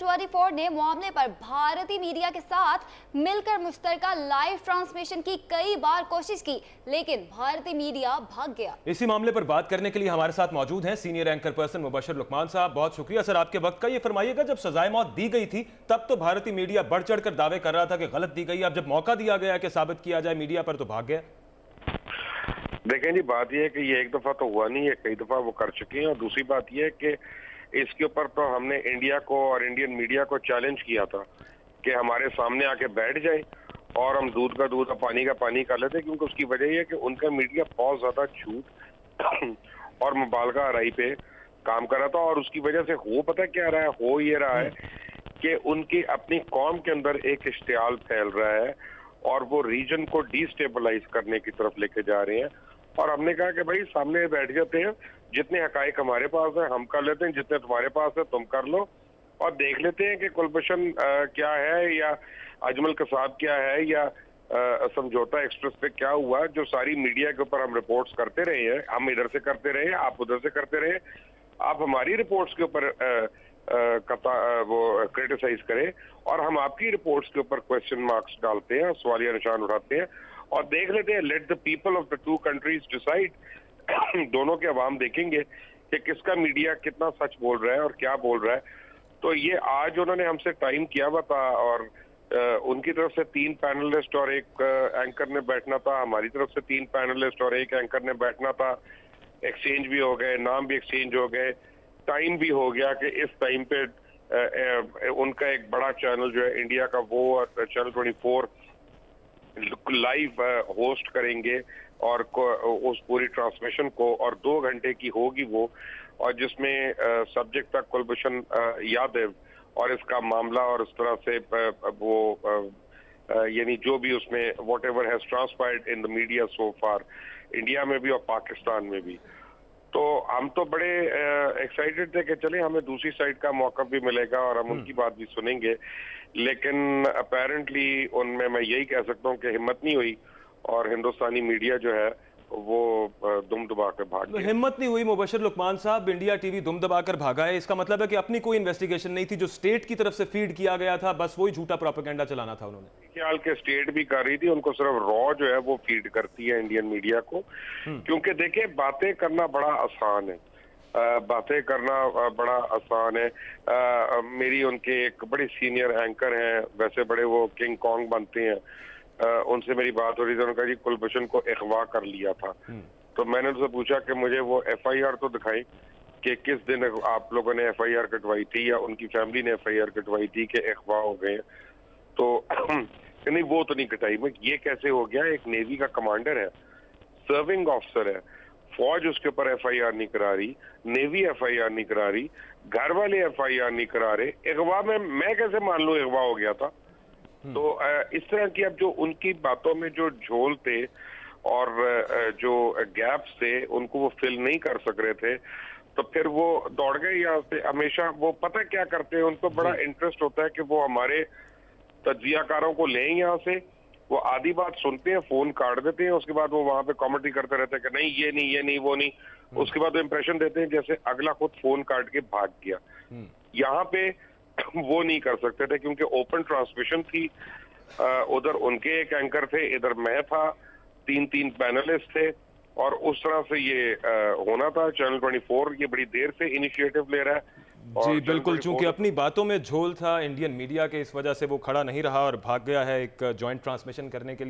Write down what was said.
24 ने मामले पर भारतीय मीडिया के साथ मिलकर मुश्तरका लाइव ट्रांसमिशन की कई बार कोशिश की, लेकिन भारतीय मीडिया भाग गया। इसी मामले पर बात करने के लिए हमारे साथ मौजूद हैं senior anchor person Mubashir Luqman साहब। बहुत शुक्रिया सर आपके वक्त का। ये फरमाइएगा, जब सजाए मौत दी गई थी तब तो भारतीय मीडिया बढ़ चढ़कर दावे कर रहा था कि गलत दी गई। अब जब मौका दिया गया कि साबित किया जाए मीडिया पर, तो भाग गया। देखें जी, बात यह है कि ये एक दफा तो हुआ नहीं है, कई दफा वो कर चुके हैं। और दूसरी बात यह है कि इसके ऊपर तो हमने इंडिया को और इंडियन मीडिया को चैलेंज किया था कि हमारे सामने आके बैठ जाए और हम दूध का दूध और पानी का पानी कर लेते, क्योंकि उसकी वजह यह है कि उनका मीडिया बहुत ज्यादा झूठ और मुबालगा आराई पे काम कर रहा था। और उसकी वजह से हो पता क्या रहा है, हो ये रहा है कि उनकी अपनी कौम के अंदर एक इश्तियाल फैल रहा है और वो रीजन को डिस्टेबलाइज करने की तरफ लेके जा रहे हैं। और हमने कहा कि भाई सामने बैठ जाते हैं, जितने हकाइक हमारे पास है हम कर लेते हैं, जितने तुम्हारे पास है तुम कर लो, और देख लेते हैं कि कुलभूषण क्या है या अजमल कसाब क्या है या समझौता एक्सप्रेस पे क्या हुआ। जो सारी मीडिया के ऊपर हम रिपोर्ट्स करते रहे हैं, हम इधर से करते रहे, आप उधर से करते रहे, आप हमारी रिपोर्ट्स के ऊपर वो क्रिटिसाइज करें और हम आपकी रिपोर्ट्स के ऊपर क्वेश्चन मार्क्स डालते हैं, सवालिया निशान उठाते हैं और देख लेते हैं। Let the people of the two countries decide. दोनों के अवाम देखेंगे कि किसका मीडिया कितना सच बोल रहा है और क्या बोल रहा है। तो ये आज उन्होंने हमसे टाइम किया हुआ था और उनकी तरफ से 3 पैनलिस्ट और एक एंकर ने बैठना था, हमारी तरफ से 3 पैनलिस्ट और एक एंकर ने बैठना था। एक्सचेंज भी हो गए, नाम भी एक्सचेंज हो गए, टाइम भी हो गया कि इस टाइम पे उनका एक बड़ा चैनल जो है इंडिया का, वो चैनल 24 लाइव होस्ट करेंगे और उस पूरी ट्रांसमिशन को, और 2 घंटे की होगी वो, और जिसमें सब्जेक्ट था कुलभूषण यादव और इसका मामला और इस तरह से वो यानी जो भी उसमें what ever has transpired in the media so far, India में भी और पाकिस्तान में भी। तो हम तो बड़े एक्साइटेड थे कि चले हमें दूसरी साइड का मौका भी मिलेगा और हम उनकी बात भी सुनेंगे, लेकिन अपेरेंटली उनमें मैं यही कह सकता हूँ कि हिम्मत नहीं हुई और हिंदुस्तानी मीडिया जो है वो दुम दबा कर भाग गया। हिम्मत नहीं हुई मुबशर लुकमान साहब, इंडिया टीवी दुम दबाकर भागा है। इसका मतलब है कि अपनी कोई इन्वेस्टिगेशन नहीं थी, जो स्टेट की तरफ से फीड किया गया था बस वही झूठा प्रोपेगेंडा चलाना था उन्होंने। ख्याल के स्टेट भी कर रही थी, उनको सिर्फ रॉ जो है वो फीड करती है इंडियन मीडिया को। क्योंकि देखिए, बातें करना बड़ा आसान है, बातें करना बड़ा आसान है। मेरी उनके एक बड़े सीनियर एंकर हैं, वैसे बड़े वो किंग कॉन्ग बनते हैं, उनसे मेरी बात हो रही थी। उन्होंने कहा जी कुलभूषण को अगवा कर लिया था। तो मैंने उनसे पूछा कि मुझे वो FIR तो दिखाई कि किस दिन आप लोगों ने FIR कटवाई थी या उनकी फैमिली ने FIR कटवाई थी कि अगवा हो गए। तो नहीं, वो तो नहीं कटाई। मैं ये कैसे हो गया? एक नेवी का कमांडर है, सर्विंग ऑफिसर है, फौज उसके ऊपर FIR नहीं करा रही, नेवी FIR नहीं करा रही, घर वाले FIR नहीं करा रहे, अगवा में मैं कैसे मान लूं अगवा हो गया था? तो इस तरह की अब जो उनकी बातों में जो झोल थे और जो गैप्स थे उनको वो फिल नहीं कर सक रहे थे, तो फिर वो दौड़ गए यहाँ से। हमेशा वो पता क्या करते हैं, उनको बड़ा इंटरेस्ट होता है कि वो हमारे तज्जियाकारों को लें यहाँ से, वो आधी बात सुनते हैं, फोन काट देते हैं, उसके बाद वो वहां पे कमेंट्री करते रहते हैं कि नहीं ये नहीं, ये नहीं, वो नहीं। उसके बाद वो इंप्रेशन देते हैं जैसे अगला खुद फोन काट के भाग गया। यहाँ पे वो नहीं कर सकते थे क्योंकि ओपन ट्रांसमिशन थी। उधर उनके एक एंकर थे, इधर मैं था, 3 पैनलिस्ट थे और उस तरह से ये होना था। चैनल 24 ये बड़ी देर से इनिशिएटिव ले रहा है। जी बिल्कुल, चूंकि अपनी बातों में झोल था इंडियन मीडिया के, इस वजह से वो खड़ा नहीं रहा और भाग गया है एक जॉइंट ट्रांसमिशन करने के लिए।